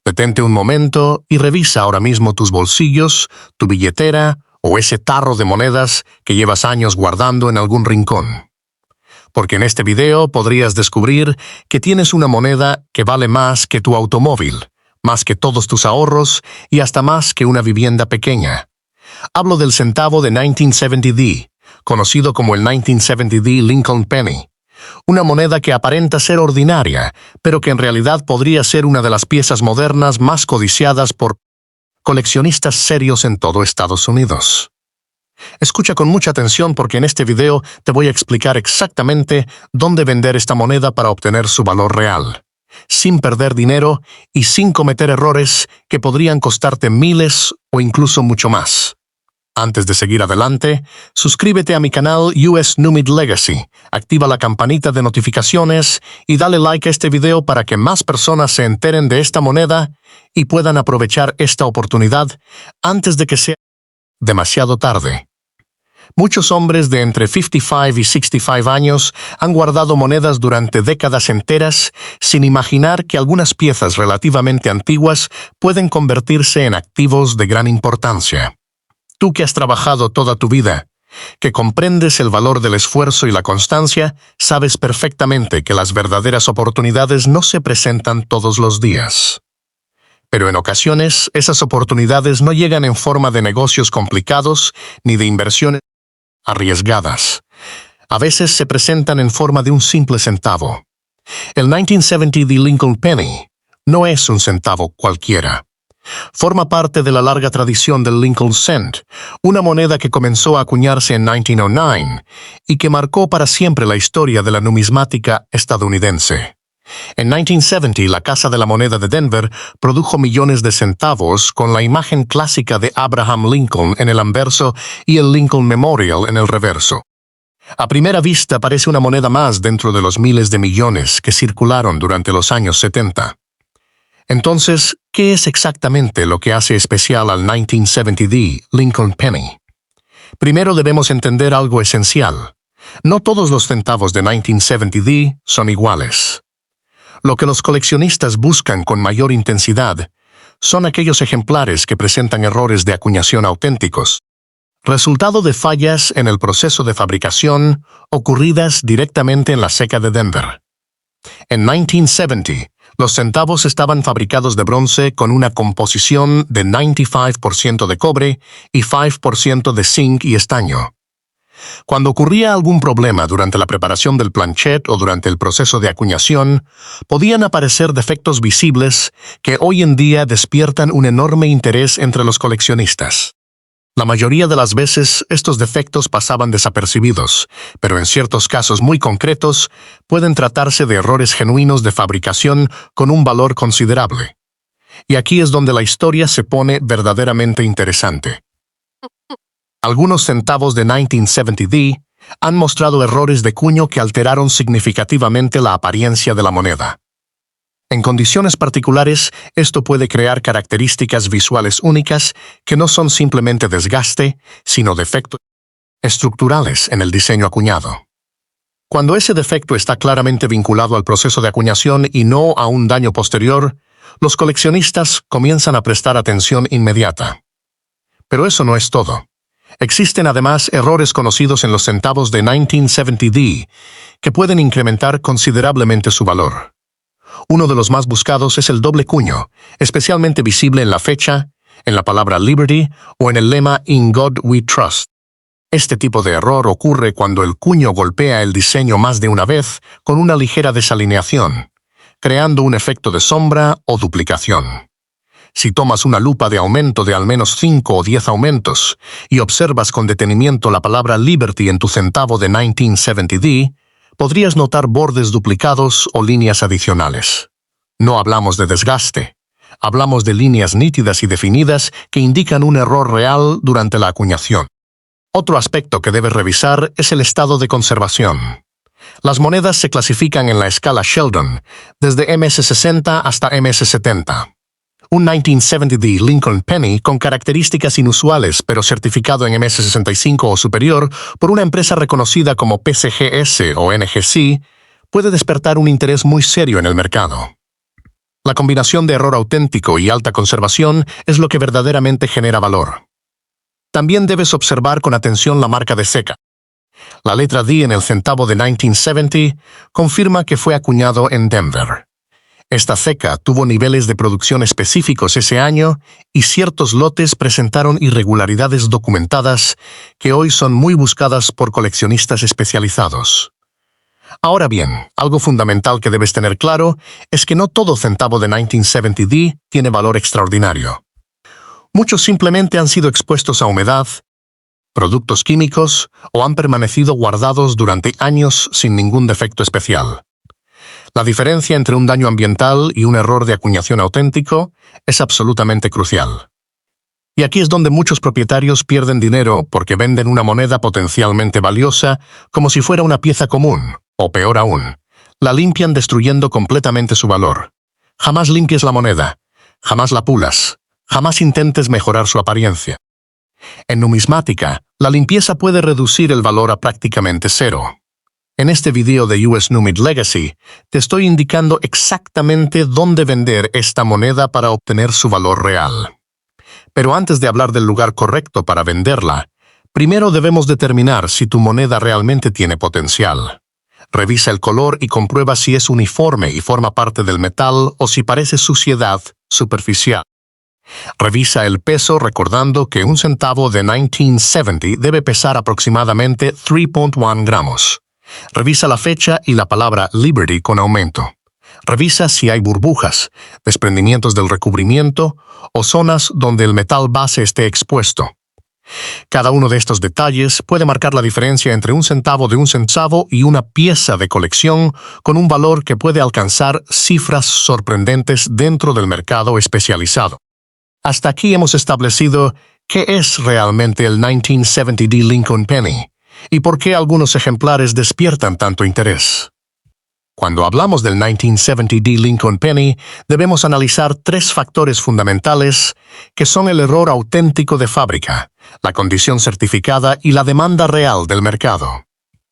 Detente un momento y revisa ahora mismo tus bolsillos, tu billetera o ese tarro de monedas que llevas años guardando en algún rincón. Porque en este video podrías descubrir que tienes una moneda que vale más que tu automóvil, más que todos tus ahorros y hasta más que una vivienda pequeña. Hablo del centavo de 1970D, conocido como el 1970D Lincoln Penny. Una moneda que aparenta ser ordinaria, pero que en realidad podría ser una de las piezas modernas más codiciadas por coleccionistas serios en todo Estados Unidos. Escucha con mucha atención porque en este video te voy a explicar exactamente dónde vender esta moneda para obtener su valor real, sin perder dinero y sin cometer errores que podrían costarte miles o incluso mucho más. Antes de seguir adelante, suscríbete a mi canal US Numid Legacy, activa la campanita de notificaciones y dale like a este video para que más personas se enteren de esta moneda y puedan aprovechar esta oportunidad antes de que sea demasiado tarde. Muchos hombres de entre 55 y 65 años han guardado monedas durante décadas enteras sin imaginar que algunas piezas relativamente antiguas pueden convertirse en activos de gran importancia. Tú que has trabajado toda tu vida, que comprendes el valor del esfuerzo y la constancia, sabes perfectamente que las verdaderas oportunidades no se presentan todos los días. Pero en ocasiones, esas oportunidades no llegan en forma de negocios complicados ni de inversiones arriesgadas. A veces se presentan en forma de un simple centavo. El 1970 Lincoln Penny no es un centavo cualquiera. Forma parte de la larga tradición del Lincoln Cent, una moneda que comenzó a acuñarse en 1909 y que marcó para siempre la historia de la numismática estadounidense. En 1970, la Casa de la Moneda de Denver produjo millones de centavos con la imagen clásica de Abraham Lincoln en el anverso y el Lincoln Memorial en el reverso. A primera vista parece una moneda más dentro de los miles de millones que circularon durante los años 70. Entonces, ¿qué es exactamente lo que hace especial al 1970D Lincoln Penny? Primero debemos entender algo esencial. No todos los centavos de 1970D son iguales. Lo que los coleccionistas buscan con mayor intensidad son aquellos ejemplares que presentan errores de acuñación auténticos, resultado de fallas en el proceso de fabricación ocurridas directamente en la ceca de Denver. En 1970, los centavos estaban fabricados de bronce con una composición de 95% de cobre y 5% de zinc y estaño. Cuando ocurría algún problema durante la preparación del planchet o durante el proceso de acuñación, podían aparecer defectos visibles que hoy en día despiertan un enorme interés entre los coleccionistas. La mayoría de las veces estos defectos pasaban desapercibidos, pero en ciertos casos muy concretos pueden tratarse de errores genuinos de fabricación con un valor considerable. Y aquí es donde la historia se pone verdaderamente interesante. Algunos centavos de 1970D han mostrado errores de cuño que alteraron significativamente la apariencia de la moneda. En condiciones particulares, esto puede crear características visuales únicas que no son simplemente desgaste, sino defectos estructurales en el diseño acuñado. Cuando ese defecto está claramente vinculado al proceso de acuñación y no a un daño posterior, los coleccionistas comienzan a prestar atención inmediata. Pero eso no es todo. Existen además errores conocidos en los centavos de 1970D que pueden incrementar considerablemente su valor. Uno de los más buscados es el doble cuño, especialmente visible en la fecha, en la palabra Liberty o en el lema In God We Trust. Este tipo de error ocurre cuando el cuño golpea el diseño más de una vez con una ligera desalineación, creando un efecto de sombra o duplicación. Si tomas una lupa de aumento de al menos 5 o 10 aumentos y observas con detenimiento la palabra Liberty en tu centavo de 1970D, podrías notar bordes duplicados o líneas adicionales. No hablamos de desgaste, hablamos de líneas nítidas y definidas que indican un error real durante la acuñación. Otro aspecto que debes revisar es el estado de conservación. Las monedas se clasifican en la escala Sheldon, desde MS60 hasta MS70. Un 1970D Lincoln Penny con características inusuales pero certificado en MS65 o superior por una empresa reconocida como PCGS o NGC puede despertar un interés muy serio en el mercado. La combinación de error auténtico y alta conservación es lo que verdaderamente genera valor. También debes observar con atención la marca de ceca. La letra D en el centavo de 1970 confirma que fue acuñado en Denver. Esta ceca tuvo niveles de producción específicos ese año y ciertos lotes presentaron irregularidades documentadas que hoy son muy buscadas por coleccionistas especializados. Ahora bien, algo fundamental que debes tener claro es que no todo centavo de 1970D tiene valor extraordinario. Muchos simplemente han sido expuestos a humedad, productos químicos o han permanecido guardados durante años sin ningún defecto especial. La diferencia entre un daño ambiental y un error de acuñación auténtico es absolutamente crucial. Y aquí es donde muchos propietarios pierden dinero porque venden una moneda potencialmente valiosa como si fuera una pieza común, o peor aún, la limpian destruyendo completamente su valor. Jamás limpies la moneda, jamás la pulas, jamás intentes mejorar su apariencia. En numismática, la limpieza puede reducir el valor a prácticamente cero. En este video de US Numid Legacy, te estoy indicando exactamente dónde vender esta moneda para obtener su valor real. Pero antes de hablar del lugar correcto para venderla, primero debemos determinar si tu moneda realmente tiene potencial. Revisa el color y comprueba si es uniforme y forma parte del metal o si parece suciedad superficial. Revisa el peso recordando que un centavo de 1970 debe pesar aproximadamente 3.1 gramos. Revisa la fecha y la palabra Liberty con aumento. Revisa si hay burbujas, desprendimientos del recubrimiento o zonas donde el metal base esté expuesto. Cada uno de estos detalles puede marcar la diferencia entre un centavo de un centavo y una pieza de colección con un valor que puede alcanzar cifras sorprendentes dentro del mercado especializado. Hasta aquí hemos establecido qué es realmente el 1970D Lincoln Penny y por qué algunos ejemplares despiertan tanto interés. Cuando hablamos del 1970D Lincoln Penny, debemos analizar tres factores fundamentales que son el error auténtico de fábrica, la condición certificada y la demanda real del mercado.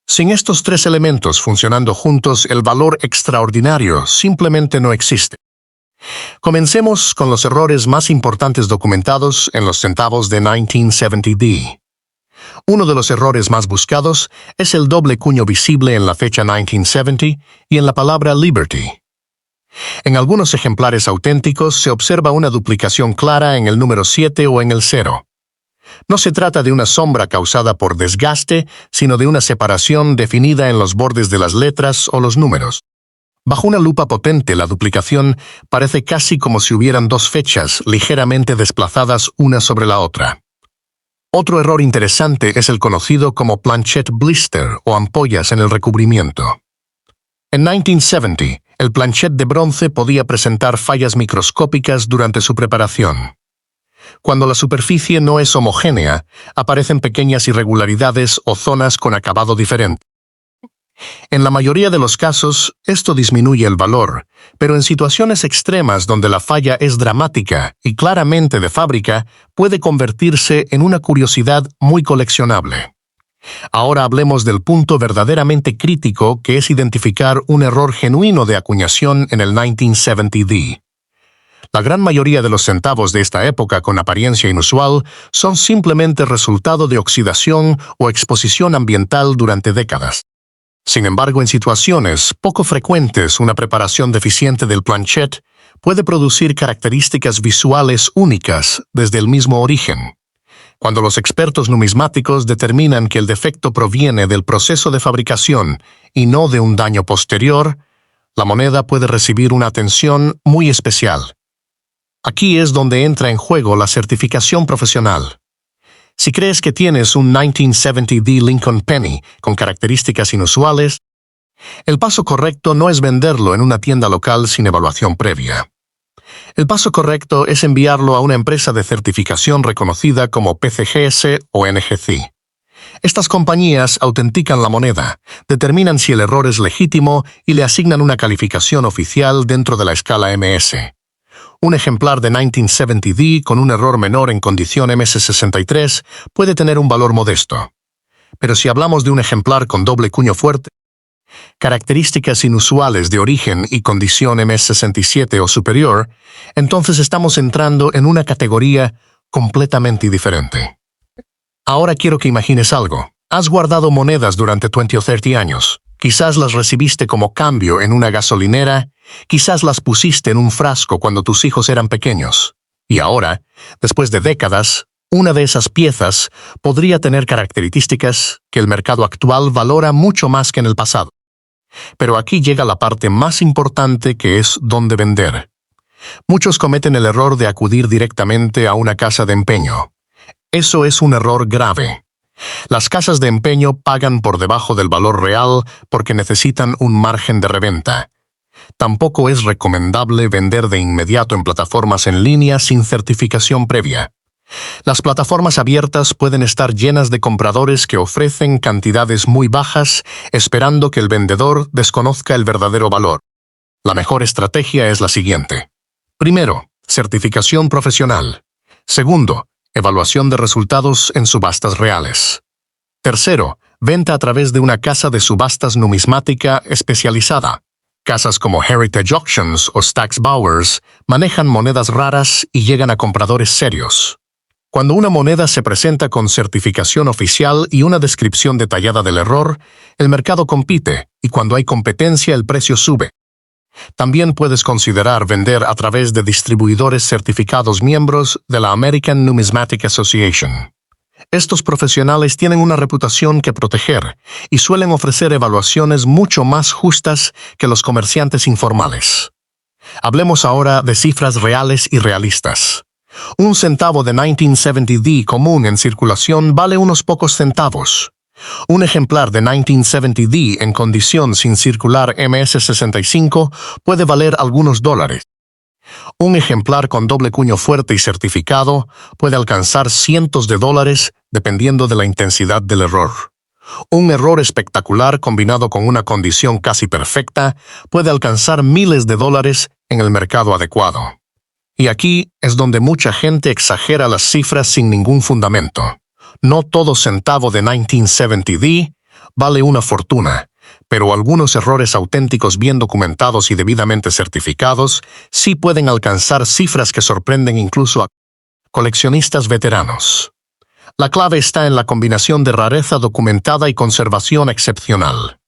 Sin estos tres elementos funcionando juntos, el valor extraordinario simplemente no existe. Comencemos con los errores más importantes documentados en los centavos de 1970D. Uno de los errores más buscados es el doble cuño visible en la fecha 1970 y en la palabra Liberty. En algunos ejemplares auténticos se observa una duplicación clara en el número 7 o en el 0. No se trata de una sombra causada por desgaste, sino de una separación definida en los bordes de las letras o los números. Bajo una lupa potente, la duplicación parece casi como si hubieran dos fechas ligeramente desplazadas una sobre la otra. Otro error interesante es el conocido como planchet blister o ampollas en el recubrimiento. En 1970, el planchet de bronce podía presentar fallas microscópicas durante su preparación. Cuando la superficie no es homogénea, aparecen pequeñas irregularidades o zonas con acabado diferente. En la mayoría de los casos, esto disminuye el valor, pero en situaciones extremas donde la falla es dramática y claramente de fábrica, puede convertirse en una curiosidad muy coleccionable. Ahora hablemos del punto verdaderamente crítico que es identificar un error genuino de acuñación en el 1970D. La gran mayoría de los centavos de esta época con apariencia inusual son simplemente resultado de oxidación o exposición ambiental durante décadas. Sin embargo, en situaciones poco frecuentes, una preparación deficiente del planchet puede producir características visuales únicas desde el mismo origen. Cuando los expertos numismáticos determinan que el defecto proviene del proceso de fabricación y no de un daño posterior, la moneda puede recibir una atención muy especial. Aquí es donde entra en juego la certificación profesional. Si crees que tienes un 1970D Lincoln Penny con características inusuales, el paso correcto no es venderlo en una tienda local sin evaluación previa. El paso correcto es enviarlo a una empresa de certificación reconocida como PCGS o NGC. Estas compañías autentican la moneda, determinan si el error es legítimo y le asignan una calificación oficial dentro de la escala MS. Un ejemplar de 1970D con un error menor en condición MS63 puede tener un valor modesto. Pero si hablamos de un ejemplar con doble cuño fuerte, características inusuales de origen y condición MS67 o superior, entonces estamos entrando en una categoría completamente diferente. Ahora quiero que imagines algo. Has guardado monedas durante 20 o 30 años. Quizás las recibiste como cambio en una gasolinera, quizás las pusiste en un frasco cuando tus hijos eran pequeños. Y ahora, después de décadas, una de esas piezas podría tener características que el mercado actual valora mucho más que en el pasado. Pero aquí llega la parte más importante, que es dónde vender. Muchos cometen el error de acudir directamente a una casa de empeño. Eso es un error grave. Las casas de empeño pagan por debajo del valor real porque necesitan un margen de reventa. Tampoco es recomendable vender de inmediato en plataformas en línea sin certificación previa. Las plataformas abiertas pueden estar llenas de compradores que ofrecen cantidades muy bajas, esperando que el vendedor desconozca el verdadero valor. La mejor estrategia es la siguiente. Primero, certificación profesional. Segundo, evaluación de resultados en subastas reales. Tercero, venta a través de una casa de subastas numismática especializada. Casas como Heritage Auctions o Stack's Bowers manejan monedas raras y llegan a compradores serios. Cuando una moneda se presenta con certificación oficial y una descripción detallada del error, el mercado compite, y cuando hay competencia el precio sube. También puedes considerar vender a través de distribuidores certificados miembros de la American Numismatic Association. Estos profesionales tienen una reputación que proteger y suelen ofrecer evaluaciones mucho más justas que los comerciantes informales. Hablemos ahora de cifras reales y realistas. Un centavo de 1970D común en circulación vale unos pocos centavos. Un ejemplar de 1970D en condición sin circular MS65 puede valer algunos dólares. Un ejemplar con doble cuño fuerte y certificado puede alcanzar cientos de dólares dependiendo de la intensidad del error. Un error espectacular combinado con una condición casi perfecta puede alcanzar miles de dólares en el mercado adecuado. Y aquí es donde mucha gente exagera las cifras sin ningún fundamento. No todo centavo de 1970D vale una fortuna, pero algunos errores auténticos bien documentados y debidamente certificados sí pueden alcanzar cifras que sorprenden incluso a coleccionistas veteranos. La clave está en la combinación de rareza documentada y conservación excepcional.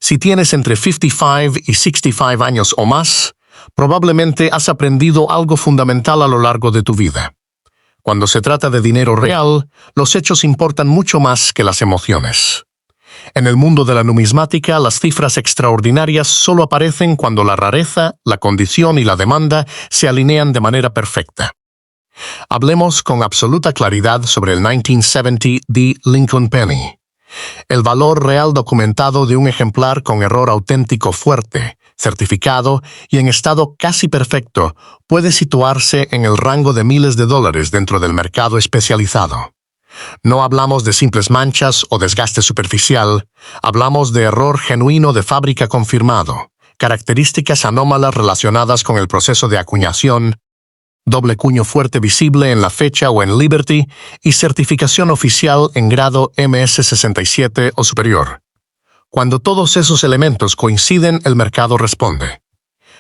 Si tienes entre 55 y 65 años o más, probablemente has aprendido algo fundamental a lo largo de tu vida. Cuando se trata de dinero real, los hechos importan mucho más que las emociones. En el mundo de la numismática, las cifras extraordinarias solo aparecen cuando la rareza, la condición y la demanda se alinean de manera perfecta. Hablemos con absoluta claridad sobre el 1970D Lincoln Penny. El valor real documentado de un ejemplar con error auténtico fuerte, certificado y en estado casi perfecto puede situarse en el rango de miles de dólares dentro del mercado especializado. No hablamos de simples manchas o desgaste superficial, hablamos de error genuino de fábrica confirmado, características anómalas relacionadas con el proceso de acuñación, doble cuño fuerte visible en la fecha o en Liberty y certificación oficial en grado MS67 o superior. Cuando todos esos elementos coinciden, el mercado responde.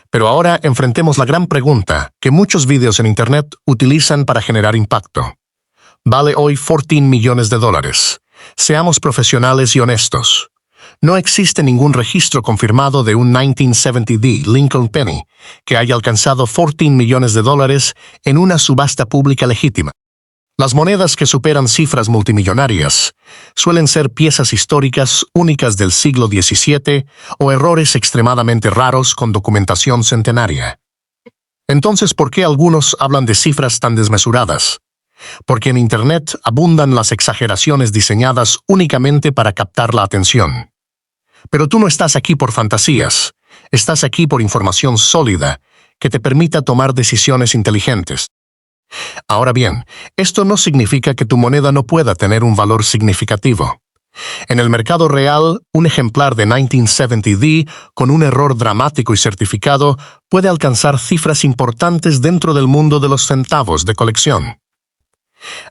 Pero ahora enfrentemos la gran pregunta que muchos vídeos en Internet utilizan para generar impacto. Vale hoy 14 millones de dólares. Seamos profesionales y honestos. No existe ningún registro confirmado de un 1970D Lincoln Penny que haya alcanzado 14 millones de dólares en una subasta pública legítima. Las monedas que superan cifras multimillonarias suelen ser piezas históricas únicas del siglo XVII o errores extremadamente raros con documentación centenaria. Entonces, ¿por qué algunos hablan de cifras tan desmesuradas? Porque en Internet abundan las exageraciones diseñadas únicamente para captar la atención. Pero tú no estás aquí por fantasías, estás aquí por información sólida que te permita tomar decisiones inteligentes. Ahora bien, esto no significa que tu moneda no pueda tener un valor significativo. En el mercado real, un ejemplar de 1970D con un error dramático y certificado puede alcanzar cifras importantes dentro del mundo de los centavos de colección.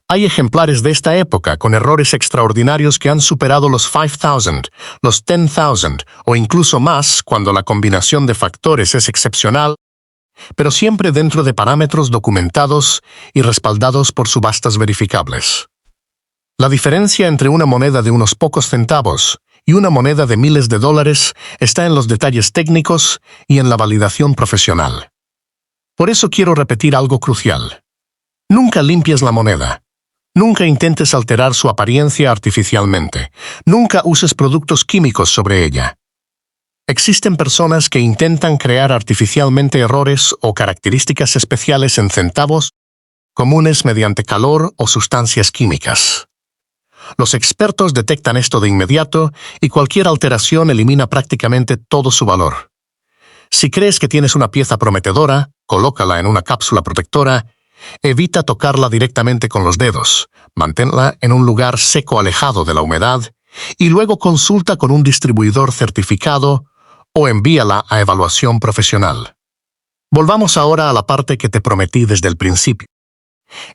Hay ejemplares de esta época con errores extraordinarios que han superado los 5,000, los 10,000 o incluso más cuando la combinación de factores es excepcional, pero siempre dentro de parámetros documentados y respaldados por subastas verificables. La diferencia entre una moneda de unos pocos centavos y una moneda de miles de dólares está en los detalles técnicos y en la validación profesional. Por eso quiero repetir algo crucial. Nunca limpies la moneda. Nunca intentes alterar su apariencia artificialmente. Nunca uses productos químicos sobre ella. Existen personas que intentan crear artificialmente errores o características especiales en centavos comunes mediante calor o sustancias químicas. Los expertos detectan esto de inmediato y cualquier alteración elimina prácticamente todo su valor. Si crees que tienes una pieza prometedora, colócala en una cápsula protectora. Evita tocarla directamente con los dedos, manténla en un lugar seco alejado de la humedad y luego consulta con un distribuidor certificado o envíala a evaluación profesional. Volvamos ahora a la parte que te prometí desde el principio.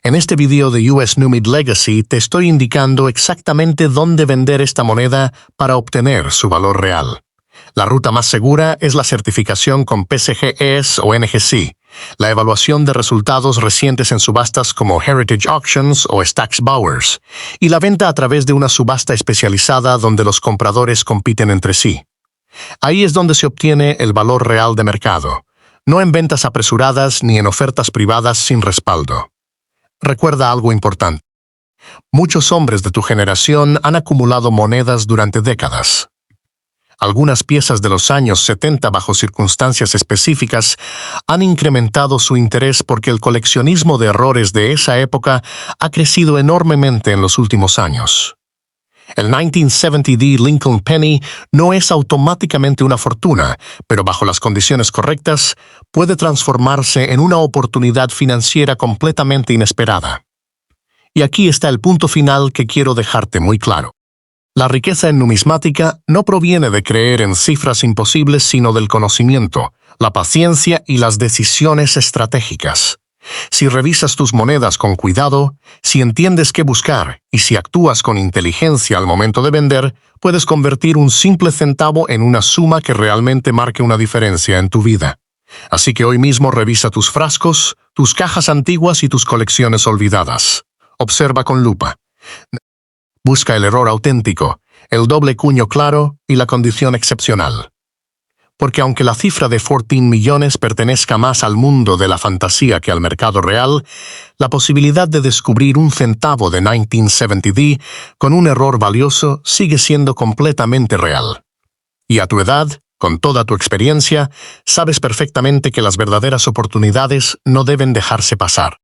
En este video de US Numid Legacy te estoy indicando exactamente dónde vender esta moneda para obtener su valor real. La ruta más segura es la certificación con PCGES o NGC, la evaluación de resultados recientes en subastas como Heritage Auctions o Stack's Bowers, y la venta a través de una subasta especializada donde los compradores compiten entre sí. Ahí es donde se obtiene el valor real de mercado, no en ventas apresuradas ni en ofertas privadas sin respaldo. Recuerda algo importante. Muchos hombres de tu generación han acumulado monedas durante décadas. Algunas piezas de los años 70 bajo circunstancias específicas han incrementado su interés porque el coleccionismo de errores de esa época ha crecido enormemente en los últimos años. El 1970D Lincoln Penny no es automáticamente una fortuna, pero bajo las condiciones correctas puede transformarse en una oportunidad financiera completamente inesperada. Y aquí está el punto final que quiero dejarte muy claro. La riqueza en numismática no proviene de creer en cifras imposibles, sino del conocimiento, la paciencia y las decisiones estratégicas. Si revisas tus monedas con cuidado, si entiendes qué buscar y si actúas con inteligencia al momento de vender, puedes convertir un simple centavo en una suma que realmente marque una diferencia en tu vida. Así que hoy mismo revisa tus frascos, tus cajas antiguas y tus colecciones olvidadas. Observa con lupa. Busca el error auténtico, el doble cuño claro y la condición excepcional. Porque aunque la cifra de 14 millones pertenezca más al mundo de la fantasía que al mercado real, la posibilidad de descubrir un centavo de 1970D con un error valioso sigue siendo completamente real. Y a tu edad, con toda tu experiencia, sabes perfectamente que las verdaderas oportunidades no deben dejarse pasar.